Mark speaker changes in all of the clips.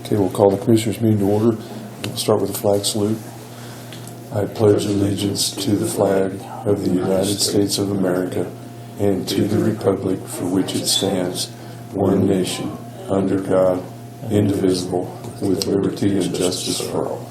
Speaker 1: Okay, we'll call the Commissioners' meeting to order. We'll start with the flag salute. I pledge allegiance to the flag of the United States of America and to the republic for which it stands, one nation, under God, indivisible, with liberty and justice for all.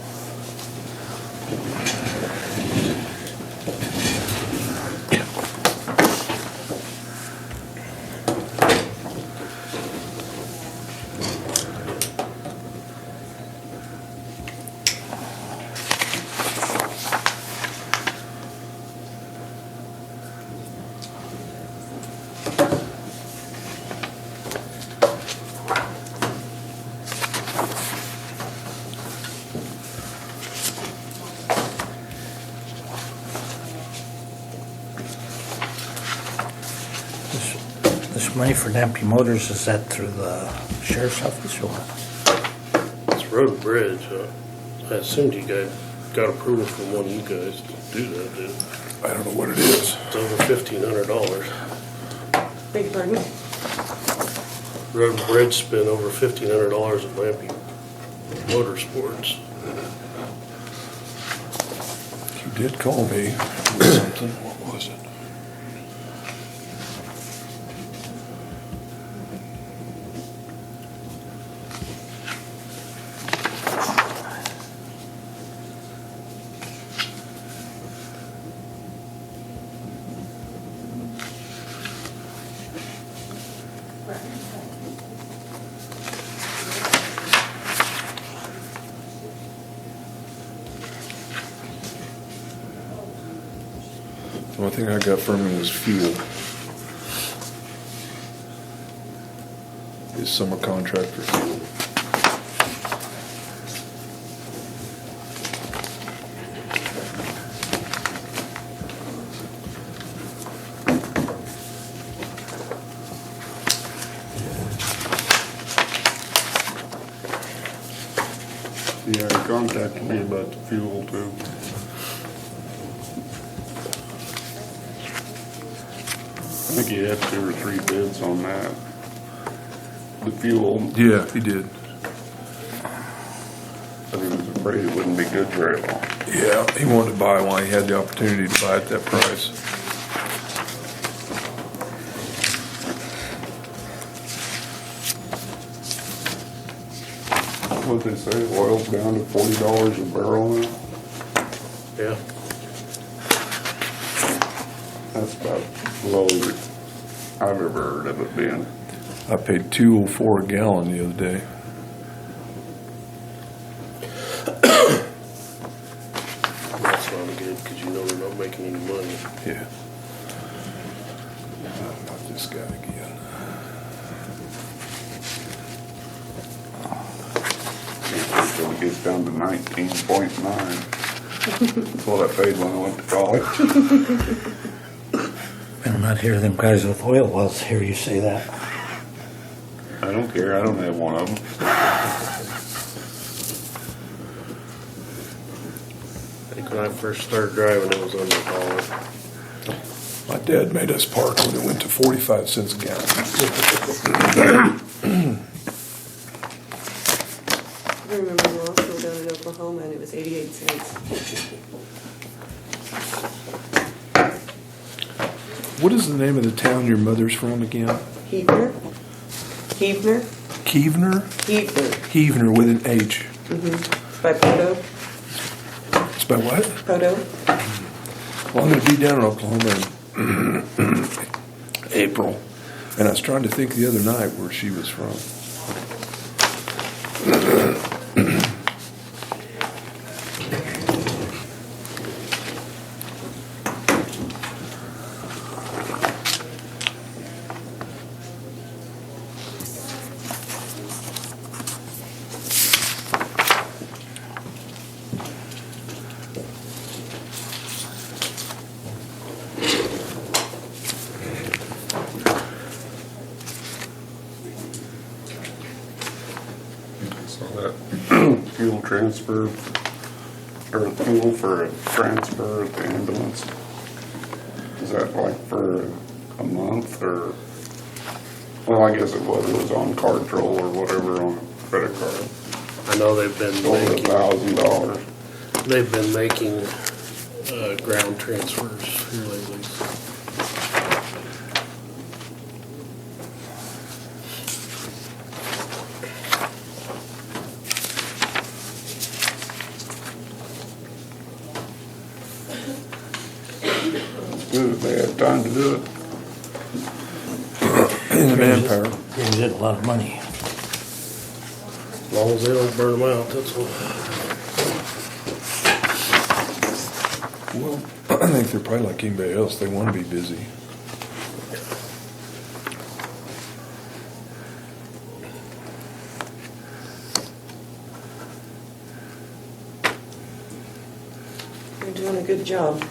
Speaker 2: This money for Nampy Motors, is that through the sheriff's office or what?
Speaker 3: It's road and bridge. I assumed you guys got approval from one of you guys to do that, dude.
Speaker 1: I don't know what it is.
Speaker 3: It's over $1,500.
Speaker 4: Beg your pardon?
Speaker 3: Road and bridge spent over $1,500 at Lampy Motorsports.
Speaker 1: You did call me with something. What was it? The only thing I got from him was fuel. His summer contract for fuel.
Speaker 5: Yeah, he contacted me about the fuel too. I think he had 2 or 3 bids on that. The fuel,
Speaker 1: Yeah, he did.
Speaker 5: but he was afraid it wouldn't be good very long.
Speaker 1: Yeah, he wanted to buy one. He had the opportunity to buy at that price.
Speaker 5: What they say, oil's down to $40 a barrel now?
Speaker 3: Yeah.
Speaker 5: That's about the lowest I've ever heard of it being.
Speaker 1: I paid $2.04 a gallon the other day.
Speaker 3: That's not good because you know they're not making any money.
Speaker 1: Yeah. Not this guy again.
Speaker 5: Until it gets down to 19.9. That's what I paid when I went to college.
Speaker 2: Better not hear them guys with oil wells hear you say that.
Speaker 5: I don't care, I don't have one of them.
Speaker 3: I think when I first started driving, it was under $1.
Speaker 1: My dad made us park when it went to 45 cents a gallon.
Speaker 4: I remember we also down in Oklahoma and it was 88 cents.
Speaker 1: What is the name of the town your mother's from again?
Speaker 4: Heavener? Heavener?
Speaker 1: Keevner?
Speaker 4: Heavener.
Speaker 1: Heavener with an H.
Speaker 4: It's by Poto.
Speaker 1: It's by what?
Speaker 4: Poto.
Speaker 1: Well, I'm going to be down in Oklahoma in April. And I was trying to think the other night where she was from.
Speaker 5: So that fuel transfer, or fuel for a transfer at the ambulance, is that like for a month or, well, I guess it was on card roll or whatever on a credit card.
Speaker 3: I know they've been
Speaker 5: over
Speaker 3: making,
Speaker 5: $1,000.
Speaker 3: they've been making, ground transfers here lately.
Speaker 5: Good if they had time to do it.
Speaker 1: And the manpower.
Speaker 2: You get a lot of money.
Speaker 3: As long as they don't burn them out, that's what.
Speaker 1: Well, I think they're probably like anybody else. They want to be busy.
Speaker 4: You're doing a good job.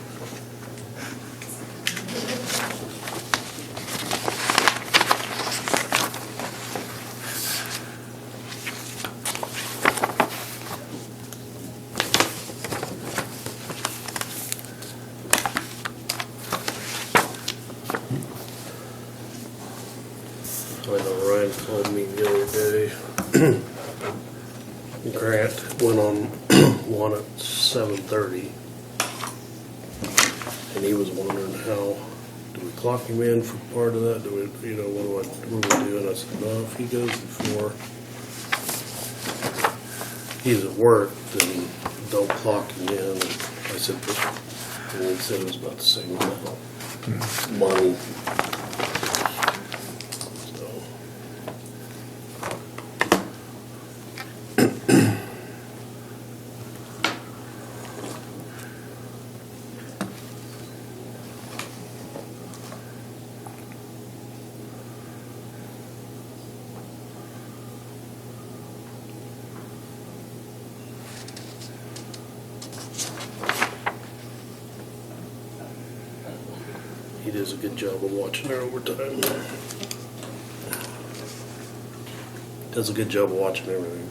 Speaker 3: I know Ryan called me the other day. Grant went on one at 7:30. And he was wondering how, do we clock him in for part of that? Do we, you know, what do we do? And I said, no, if he goes before he's at work, then don't clock him in. And I said, and he said it was about the same amount. Money. So. He does a good job of watching their overtime. Does a good job of watching everything.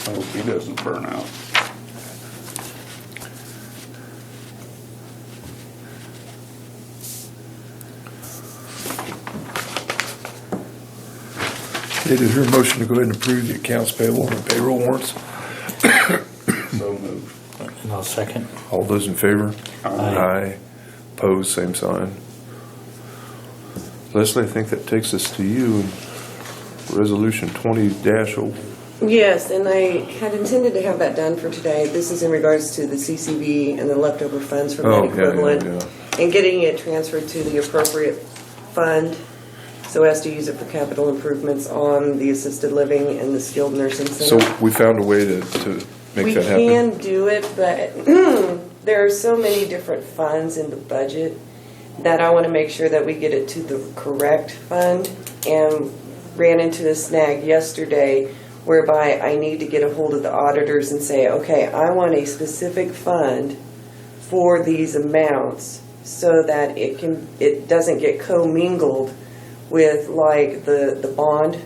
Speaker 5: I hope he doesn't burn out.
Speaker 1: Okay, is there a motion to go ahead and approve the accounts payable and payroll warrants?
Speaker 5: So moved.
Speaker 2: And I'll second.
Speaker 1: All those in favor?
Speaker 2: Aye.
Speaker 1: Opposed, same sign. Leslie, I think that takes us to you. Resolution 20-0.
Speaker 4: Yes, and I had intended to have that done for today. This is in regards to the CCB and the leftover funds from
Speaker 1: Oh,
Speaker 4: that
Speaker 1: yeah,
Speaker 4: equivalent.
Speaker 1: yeah.
Speaker 4: And getting it transferred to the appropriate fund so as to use it for capital improvements on the assisted living and the skilled nursing
Speaker 1: So
Speaker 4: center.
Speaker 1: we found a way to make
Speaker 4: We
Speaker 1: that happen?
Speaker 4: can do it, but there are so many different funds in the budget that I want to make sure that we get it to the correct fund, and ran into a snag yesterday whereby I need to get a hold of the auditors and say, okay, I want a specific fund for these amounts so that it doesn't get commingled with like the bond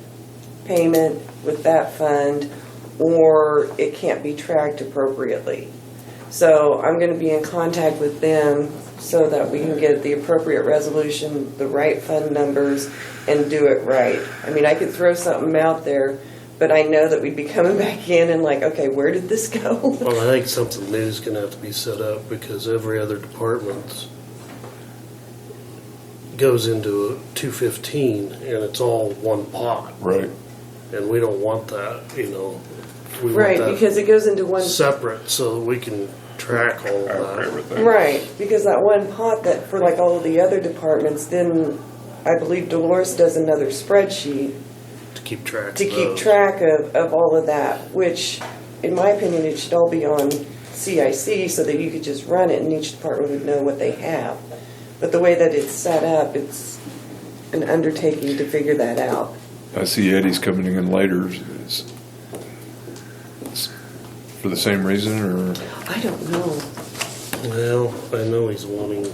Speaker 4: payment with that fund, or it can't be tracked appropriately. So I'm going to be in contact with them so that we can get the appropriate resolution, the right fund numbers, and do it right. I mean, I could throw something out there, but I know that we'd be coming back in and like, okay, where did this go?
Speaker 3: Well, I think something new is gonna have to be set up because every other department goes into a 215 and it's all one pot.
Speaker 1: Right.
Speaker 3: And we don't want that, you know. We want
Speaker 4: Right,
Speaker 3: that
Speaker 4: because it goes into one,
Speaker 3: separate so that we can track all of
Speaker 5: After
Speaker 3: that.
Speaker 5: everything.
Speaker 4: right, because that one pot that for like all of the other departments, then I believe Dolores does another spreadsheet
Speaker 3: To keep track.
Speaker 4: to
Speaker 3: of
Speaker 4: keep
Speaker 3: those.
Speaker 4: track of all of that, which, in my opinion, it should all be on CIC so that you could just run it and each department would know what they have. But the way that it's set up, it's an undertaking to figure that out.
Speaker 1: I see Eddie's coming in later. Is for the same reason, or?
Speaker 4: I don't know.
Speaker 3: Well, I know he's wanting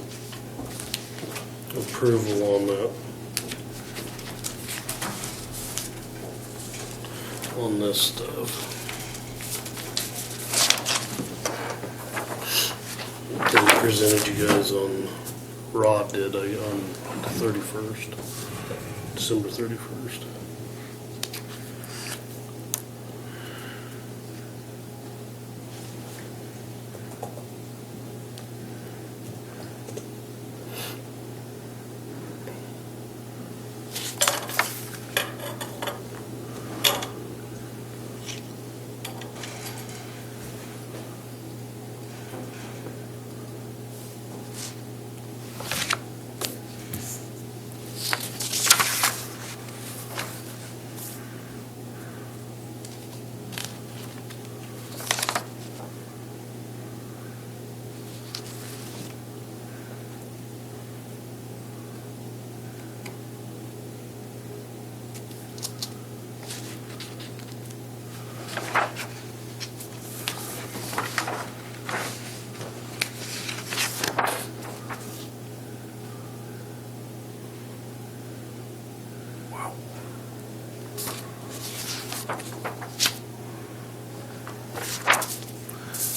Speaker 3: approval on that. On this stuff. He presented you guys on Rod did on the 31st, December 31st.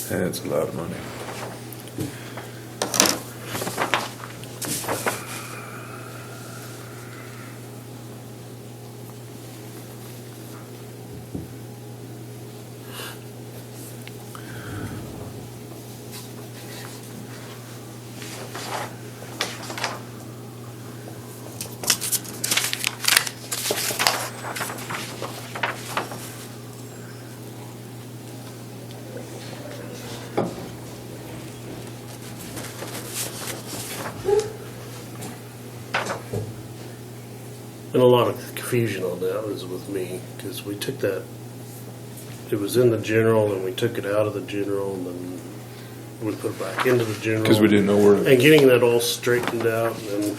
Speaker 1: That's a lot of money.
Speaker 3: And a lot of confusion on that was with me, because we took that, it was in the general, and we took it out of the general, and then we put it back into the general.
Speaker 1: Because we didn't know where.
Speaker 3: And getting that all straightened out, and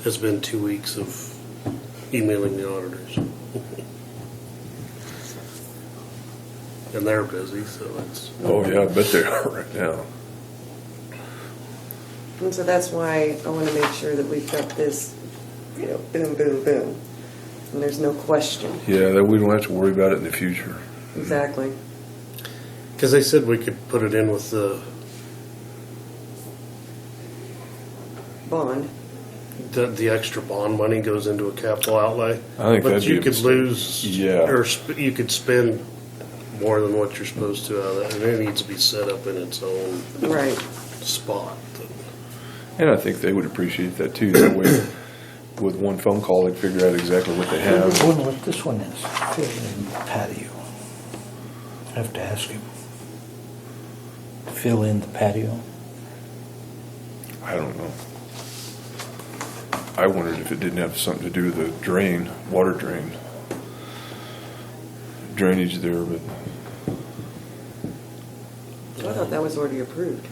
Speaker 3: it's been 2 weeks of emailing the auditors. And they're busy, so it's,
Speaker 1: Oh, yeah, I bet they are right now.
Speaker 4: And so that's why I want to make sure that we've got this, boom, boom, boom. And there's no question.
Speaker 1: Yeah, that we don't have to worry about it in the future.
Speaker 4: Exactly.
Speaker 3: because they said we could put it in with the
Speaker 4: Bond.
Speaker 3: the extra bond money goes into a capital outlay.
Speaker 1: I think
Speaker 3: But
Speaker 1: that'd be
Speaker 3: you
Speaker 1: a
Speaker 3: could
Speaker 1: mistake.
Speaker 3: lose,
Speaker 1: Yeah.
Speaker 3: or you could spend more than what you're supposed to out of that, and it needs to be set up in its own
Speaker 4: Right.
Speaker 3: spot.
Speaker 1: And I think they would appreciate that too. That way, with one phone call, they'd figure out exactly what they have.
Speaker 2: I wonder what this one is. Fill in patio. I have to ask him. Fill in the patio.
Speaker 1: I don't know. I wondered if it didn't have something to do with the drain, water drain. Drainage there, but
Speaker 4: I thought that was already approved.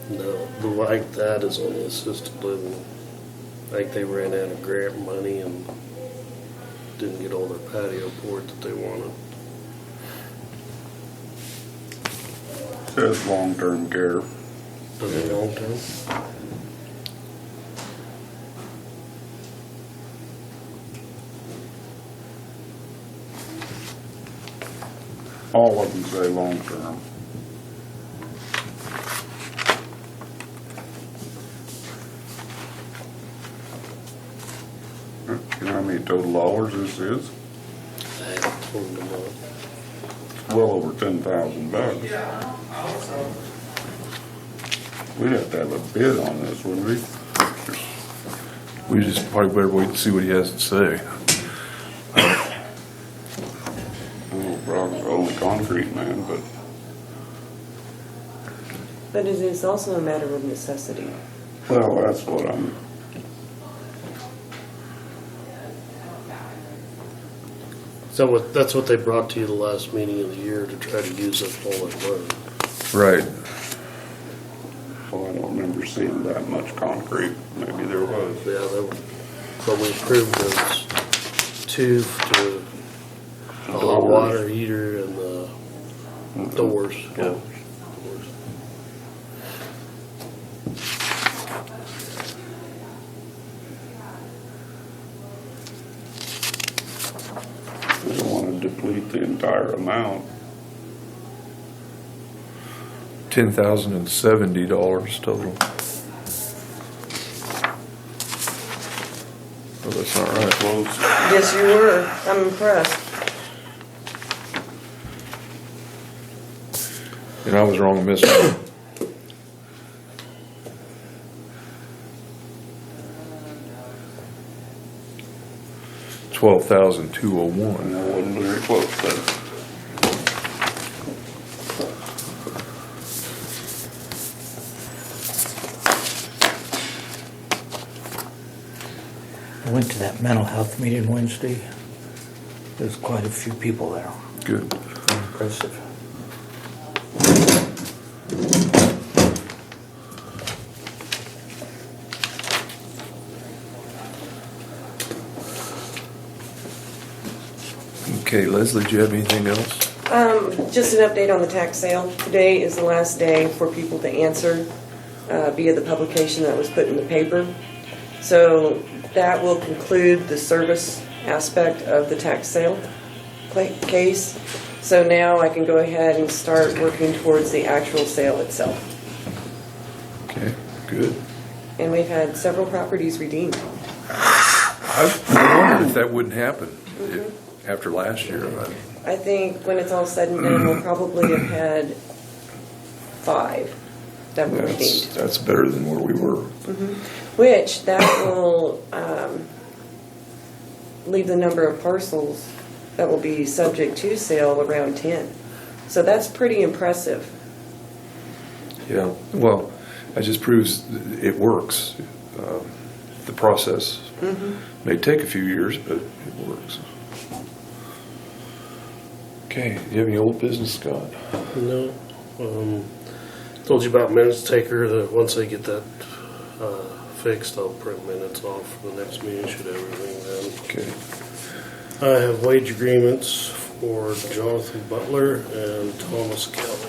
Speaker 3: No, the like that is on the assisted living. I think they ran out of grant money and didn't get all their patio board that they wanted.
Speaker 5: Says long-term care.
Speaker 3: Does it long term?
Speaker 5: All of them say long-term. You know how many total dollars this is?
Speaker 3: I haven't told them all.
Speaker 5: Well over $10,000. We'd have to have a bid on this, wouldn't we?
Speaker 1: we just probably better wait and see what he has to say.
Speaker 5: Oh, Brock's the only concrete man, but
Speaker 4: But it is also a matter of necessity.
Speaker 5: well, that's what I'm.
Speaker 3: So that's what they brought to you the last meeting of the year to try to use up all that money.
Speaker 1: Right.
Speaker 5: Well, I don't remember seeing that much concrete. Maybe there was.
Speaker 3: Yeah, but we approved those two to the hot
Speaker 5: Doors.
Speaker 3: water heater and the doors.
Speaker 5: Yeah. We don't want to deplete the entire amount.
Speaker 1: $10,070 total. Oh, that's not right.
Speaker 5: Close.
Speaker 4: Yes, you were. I'm impressed.
Speaker 1: And I was wrong on this one. $12,201.
Speaker 5: I wasn't very close then.
Speaker 2: I went to that mental health meeting Wednesday. There's quite a few people there.
Speaker 1: Good.
Speaker 2: Impressive.
Speaker 1: Okay, Leslie, do you have anything else?
Speaker 4: Just an update on the tax sale. Today is the last day for people to answer via the publication that was put in the paper. So that will conclude the service aspect of the tax sale case. So now I can go ahead and start working towards the actual sale itself.
Speaker 1: Okay, good.
Speaker 4: And we've had several properties redeemed.
Speaker 1: I wondered if that wouldn't happen after last year.
Speaker 4: I think when it's all said and done, we'll probably have had 5 that were redeemed.
Speaker 1: That's better than where we were.
Speaker 4: Which, that will leave the number of parcels that will be subject to sale around 10. So that's pretty impressive.
Speaker 1: Yeah, well, that just proves it works. The process may take a few years, but it works. Okay, do you have any old business, Scott?
Speaker 3: No. Told you about minutes taker, that once I get that fixed, I'll print minutes off for the next meeting, should have everything done.
Speaker 1: Okay.
Speaker 3: I have wage agreements for Jonathan Butler and Thomas Kelly.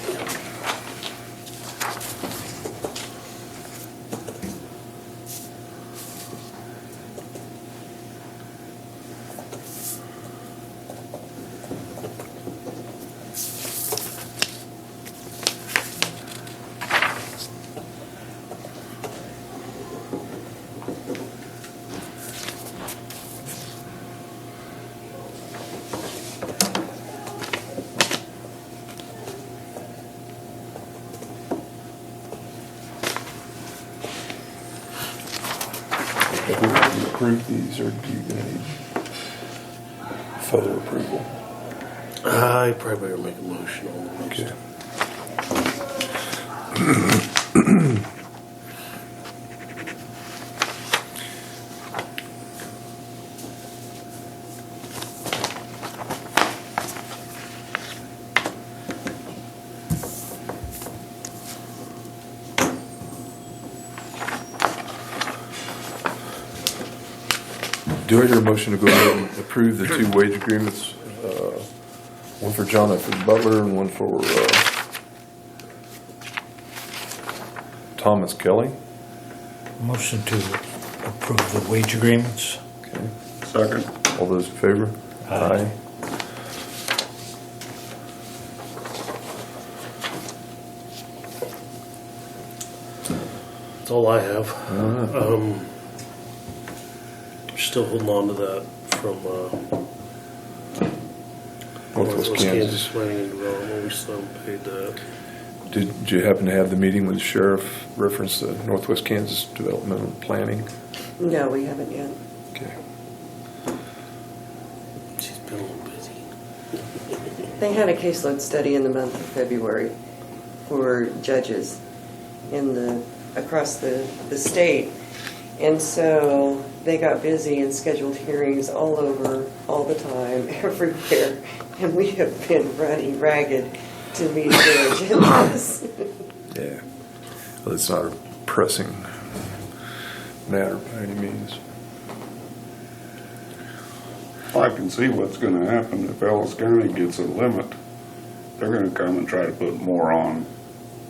Speaker 1: Have we approved these, or do you need further approval?
Speaker 3: I probably better make a motion on the next.
Speaker 1: Okay. Do I hear a motion to go ahead and approve the 2 wage agreements? One for Jonathan Butler and one for Thomas Kelly?
Speaker 2: Motion to approve the wage agreements.
Speaker 1: Okay.
Speaker 5: Second.
Speaker 1: All those in favor?
Speaker 2: Aye.
Speaker 3: That's all I have. Still holding on to that from
Speaker 1: Northwest Kansas.
Speaker 3: Planning and Development. We still haven't paid that.
Speaker 1: Did you happen to have the meeting with the sheriff reference the Northwest Kansas Developmental Planning?
Speaker 4: No, we haven't yet.
Speaker 1: Okay.
Speaker 3: She's been a little busy.
Speaker 4: They had a caseload study in the month of February for judges across the state. And so they got busy and scheduled hearings all over, all the time, everywhere. And we have been running ragged to meet their agendas.
Speaker 1: Yeah. Well, it's not a pressing matter by any means.
Speaker 5: I can see what's gonna happen if Ellis County gets a limit. They're gonna come and try to put more on.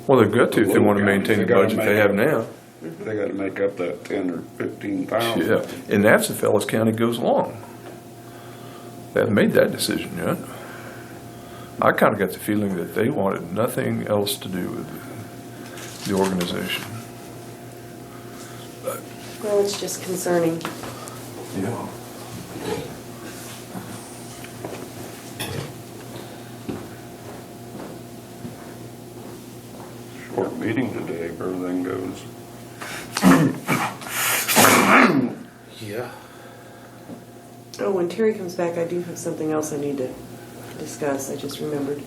Speaker 1: Well, they've got to if they want to maintain the budget they have now.
Speaker 5: They gotta make up that 10 or 15,000.
Speaker 1: Yeah, and that's if Ellis County goes along. They haven't made that decision yet. I kind of got the feeling that they wanted nothing else to do with the organization.
Speaker 4: Well, it's just concerning.
Speaker 1: Yeah.
Speaker 5: Short meeting today, if everything goes.
Speaker 3: Yeah.
Speaker 4: Oh, when Terry comes back, I do have something else I need to discuss. I just remembered.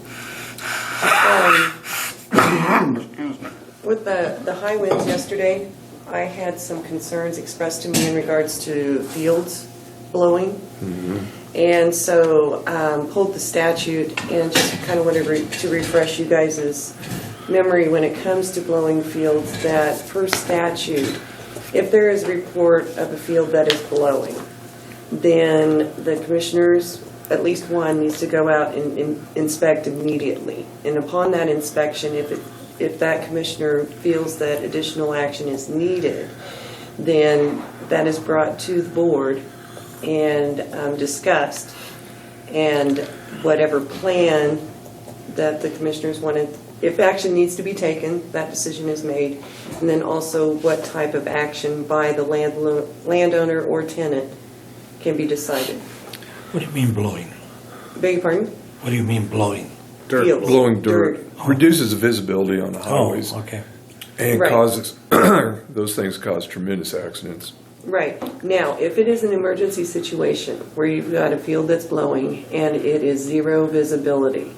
Speaker 5: Excuse me.
Speaker 4: With the high winds yesterday, I had some concerns expressed to me in regards to fields blowing. And so pulled the statute and just kind of wanted to refresh you guys' memory when it comes to blowing fields, that per statute, if there is a report of a field that is blowing, then the commissioners, at least one, needs to go out and inspect immediately. And upon that inspection, if that commissioner feels that additional action is needed, then that is brought to the board and discussed. And whatever plan that the commissioners wanted, if action needs to be taken, that decision is made. And then also what type of action by the landowner or tenant can be decided.
Speaker 2: What do you mean blowing?
Speaker 4: Beg your pardon?
Speaker 2: What do you mean blowing?
Speaker 3: Dirt.
Speaker 4: Fields.
Speaker 1: Blowing dirt reduces the visibility on the highways
Speaker 2: Oh, okay.
Speaker 1: and
Speaker 4: Right.
Speaker 1: causes, those things cause tremendous accidents.
Speaker 4: Right. Now, if it is an emergency situation where you've got a field that's blowing and it is zero visibility,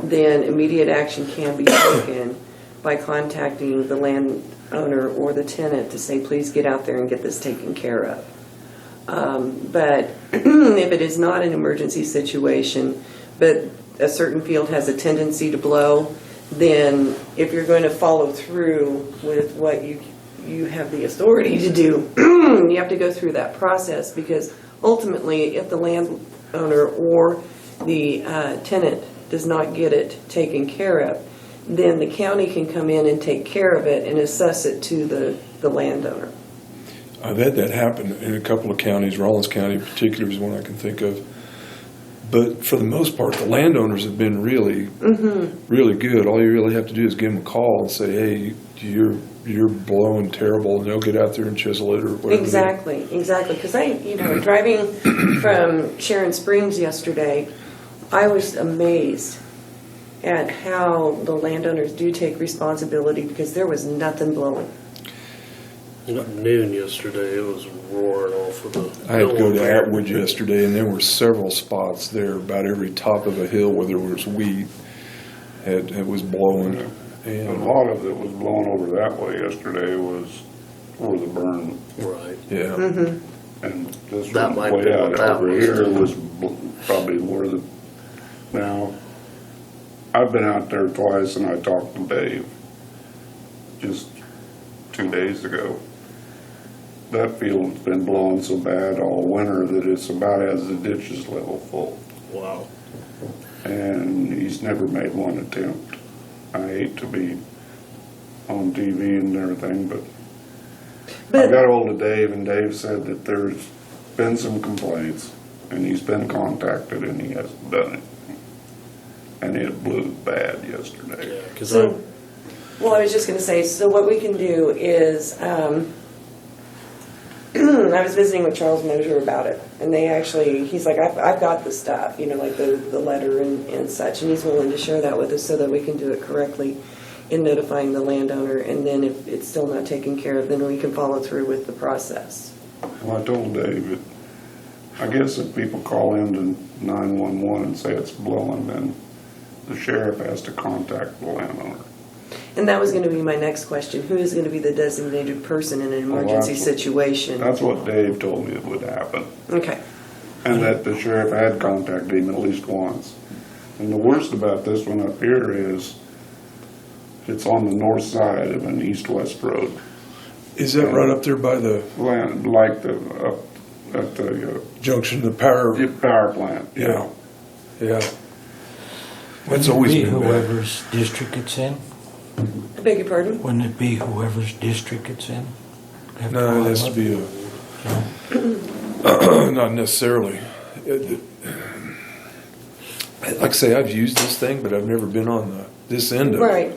Speaker 4: then immediate action can be taken by contacting the landowner or the tenant to say, please get out there and get this taken care of. But if it is not an emergency situation, but a certain field has a tendency to blow, then if you're going to follow through with what you have the authority to do, you have to go through that process, because ultimately, if the landowner or the tenant does not get it taken care of, then the county can come in and take care of it and assess it to the landowner.
Speaker 1: I've had that happen in a couple of counties. Rollins County in particular is one I can think of. But for the most part, the landowners have been really, really good. All you really have to do is give them a call and say, hey, you're blowing terrible, and they'll get out there and chisel it or whatever.
Speaker 4: Exactly. Because driving from Sharon Springs yesterday, I was amazed at how the landowners do take responsibility, because there was nothing blowing.
Speaker 3: At noon yesterday, it was roaring off of the.
Speaker 1: I had to go to
Speaker 3: hill.
Speaker 1: Atwood yesterday, and there were several spots there, about every top of a hill where there was weed. It was blowing.
Speaker 5: A
Speaker 1: And
Speaker 5: lot of it was blown over that way yesterday, was for the burn.
Speaker 3: Right.
Speaker 1: yeah.
Speaker 5: And this
Speaker 3: That
Speaker 5: one
Speaker 3: might
Speaker 5: way
Speaker 3: be
Speaker 5: out
Speaker 3: what that
Speaker 5: over
Speaker 3: was.
Speaker 5: here was probably where the, now, I've been out there twice and I talked to Dave just 2 days ago. That field's been blowing so bad all winter that it's about as the ditch is level full.
Speaker 3: Wow.
Speaker 5: And he's never made one attempt. I hate to be on TV and everything, but I got ahold of Dave, and Dave said that there's been some complaints, and he's been contacted, and he hasn't done it. And it blew bad yesterday.
Speaker 3: Yeah, because
Speaker 4: So, well, I was just going to say, so what we can do is, I was visiting with Charles Mosier about it, and he's like, I've got the stuff, like the letter and such, and he's willing to share that with us so that we can do it correctly in notifying the landowner, and then if it's still not taken care of, then we can follow through with the process.
Speaker 5: Well, I told Dave that, I guess if people call into 911 and say it's blowing, then the sheriff has to contact the landowner.
Speaker 4: And that was going to be my next question. Who is going to be the designated person in an emergency
Speaker 5: that's-
Speaker 4: situation?
Speaker 5: That's what Dave told me it would happen.
Speaker 4: Okay.
Speaker 5: And that the sheriff had contacted him at least once. And the worst about this one up here is it's on the north side of an east-west road.
Speaker 1: Is that right up there by the
Speaker 5: Land, like up at the
Speaker 1: junction, the power?
Speaker 5: power plant.
Speaker 1: Yeah. Yeah. That's always
Speaker 2: Be
Speaker 1: been bad.
Speaker 2: whoever's district it's in?
Speaker 4: I beg your pardon?
Speaker 2: Wouldn't it be whoever's district it's in? Have to
Speaker 1: No,
Speaker 2: call
Speaker 1: it has to
Speaker 2: them
Speaker 1: be
Speaker 2: up?
Speaker 1: not necessarily. Like I say, I've used this thing, but I've never been on this end of it.
Speaker 4: Right.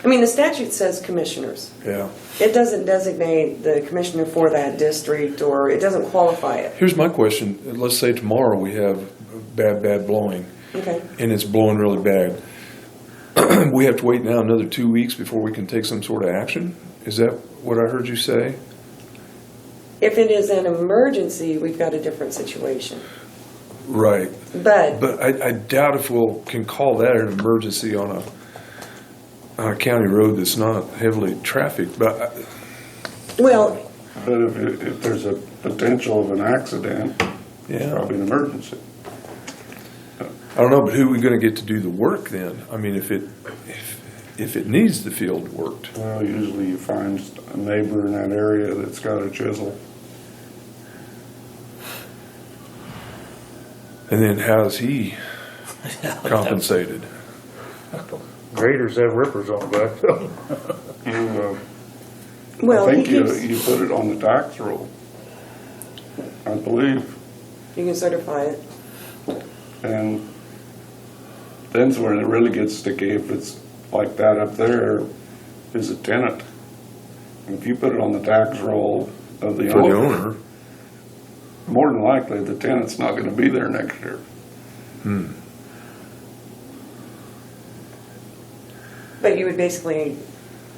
Speaker 4: I mean, the statute says commissioners.
Speaker 1: Yeah.
Speaker 4: It doesn't designate the commissioner for that district, or it doesn't qualify it.
Speaker 1: Here's my question. Let's say tomorrow we have bad blowing,
Speaker 4: Okay.
Speaker 1: and it's blowing really bad. We have to wait now another 2 weeks before we can take some sort of action? Is that what I heard you say?
Speaker 4: If it is an emergency, we've got a different situation.
Speaker 1: Right.
Speaker 4: But
Speaker 1: But I doubt if we can call that an emergency on a county road that's not heavily trafficked. But
Speaker 4: well,
Speaker 5: But if there's a potential of an accident, it's
Speaker 1: yeah,
Speaker 5: probably an emergency.
Speaker 1: I don't know. But who are we going to get to do the work then? I mean, if it needs the field worked.
Speaker 5: Well, usually you find a neighbor in that area that's got a chisel.
Speaker 1: And then how's he compensated?
Speaker 2: Graders have rippers on back.
Speaker 5: You,
Speaker 4: well,
Speaker 5: I
Speaker 4: he
Speaker 5: think you
Speaker 4: keeps,
Speaker 5: put it on the tax roll, I believe,
Speaker 4: you can certify it.
Speaker 5: and then's where it really gets sticky. If it's like that up there, is a tenant. And if you put it on the tax roll of the
Speaker 1: For the
Speaker 5: owner,
Speaker 1: owner.
Speaker 5: more than likely the tenant's not going to be there next year.
Speaker 4: But you would basically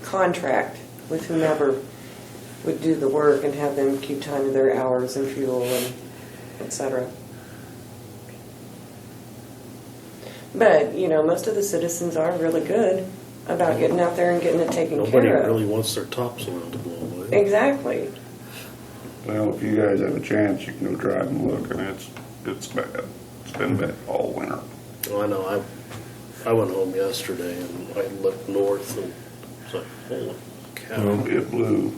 Speaker 4: contract with whomever would do the work and have them keep time of their hours and fuel and et cetera. But, you know, most of the citizens are really good about getting out there and getting it taken
Speaker 3: Nobody
Speaker 4: care of.
Speaker 3: really wants their topsoil to blow away.
Speaker 4: Exactly.
Speaker 5: Well, if you guys have a chance, you can go drive and look, and it's bad. It's been bad all winter.
Speaker 3: I know, I went home yesterday and I looked north and it's like, holy cow.
Speaker 5: It blew.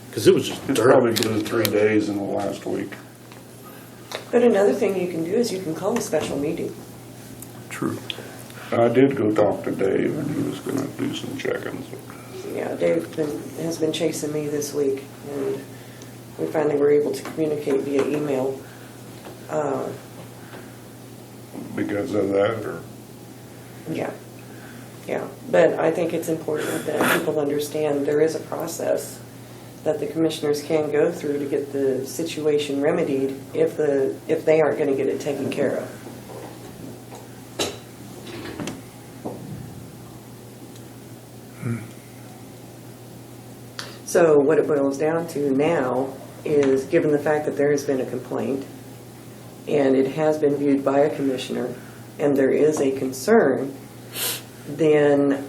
Speaker 3: Because it was just
Speaker 5: It
Speaker 3: dirt.
Speaker 5: probably blew 3 days in the last week.
Speaker 4: But another thing you can do is you can call a special meeting.
Speaker 1: True.
Speaker 5: I did go talk to Dave, and he was gonna do some check-ins.
Speaker 4: Yeah, Dave has been chasing me this week, and we finally were able to communicate via email.
Speaker 5: Because of that, or,
Speaker 4: Yeah, yeah. But I think it's important that people understand there is a process that the commissioners can go through to get the situation remedied if they aren't going to get it taken care of. So what it boils down to now is, given the fact that there has been a complaint and it has been viewed by a commissioner and there is a concern, then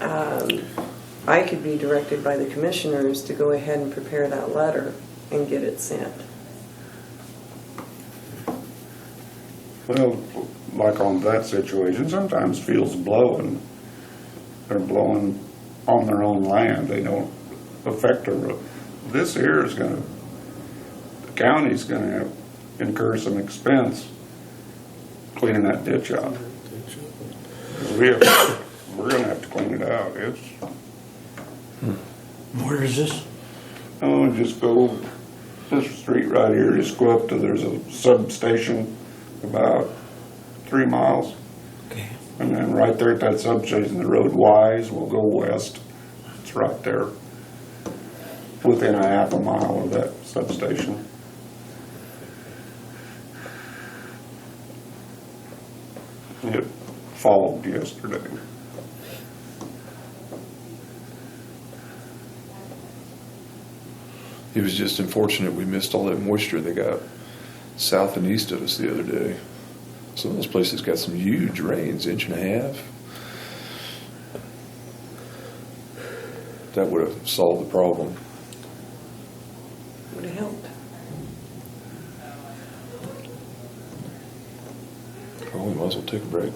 Speaker 4: I could be directed by the commissioners to go ahead and prepare that letter and get it sent.
Speaker 5: well, like on that situation, sometimes fields blowing, they're blowing on their own land, they don't affect the road. This here is gonna, the county's gonna incur some expense cleaning that ditch out. We're gonna have to clean it out. It's,
Speaker 2: Where is this?
Speaker 5: oh, just go this street right here, just go up to, there's a substation about 3 miles.
Speaker 2: Okay.
Speaker 5: And then right there at that substation, the road Wise will go west. It's right there, within a half a mile of that substation. It followed yesterday.
Speaker 1: It was just unfortunate we missed all that moisture they got south and east of us the other day. Some of those places got some huge rains, 1.5 inches. That would have solved the problem.
Speaker 4: Would have helped.
Speaker 1: Oh, we might as well take a break.